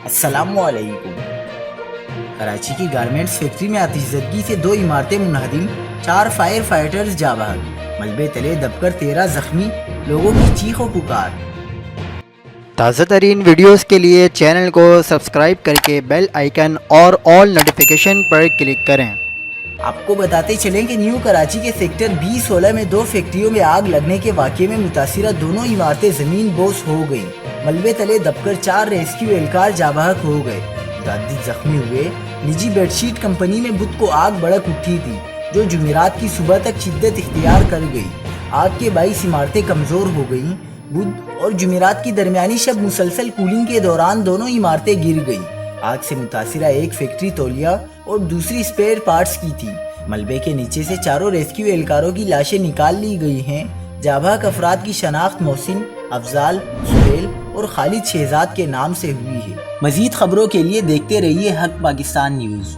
السلام علیکم۔ کراچی کی گارمنٹس فیکٹری میں آتش زدگی سے 2 عمارتیں منہدم، 4 فائر فائٹرز جاں بحق، ملبے تلے دب کر 13 زخمی، لوگوں کی چیخ و پکار۔ تازہ ترین ویڈیوز کے لیے چینل کو سبسکرائب کر کے بیل آئیکن اور آل نوٹیفیکیشن پر کلک کریں۔ آپ کو بتاتے چلیں کہ نیو کراچی کے سیکٹر B16 میں 2 فیکٹریوں میں آگ لگنے کے واقعے میں متاثرہ دونوں عمارتیں زمین بوس ہو گئیں۔ ملبے تلے دب کر 4 ریسکیو اہلکار جاں بحق ہو گئے، متعدد زخمی ہوئے۔ نجی بیڈ شیٹ کمپنی میں بدھ کو آگ بھڑک اٹھی تھی، جو جمعرات کی صبح تک شدت اختیار کر گئی۔ آگ کے باعث عمارتیں کمزور ہو گئیں۔ بدھ اور جمعرات کی درمیانی شب مسلسل کولنگ کے دوران دونوں عمارتیں گر گئیں۔ آگ سے متاثرہ ایک فیکٹری تولیہ اور دوسری اسپیئر پارٹس کی تھی۔ ملبے کے نیچے سے 4 ریسکیو اہلکاروں کی لاشیں نکال لی گئی ہیں۔ جاں بحق افراد کی شناخت محسن، افضال، سہیل اور خالد شہزاد کے نام سے ہوئی ہے۔ مزید خبروں کے لیے دیکھتے رہیے حق پاکستان نیوز۔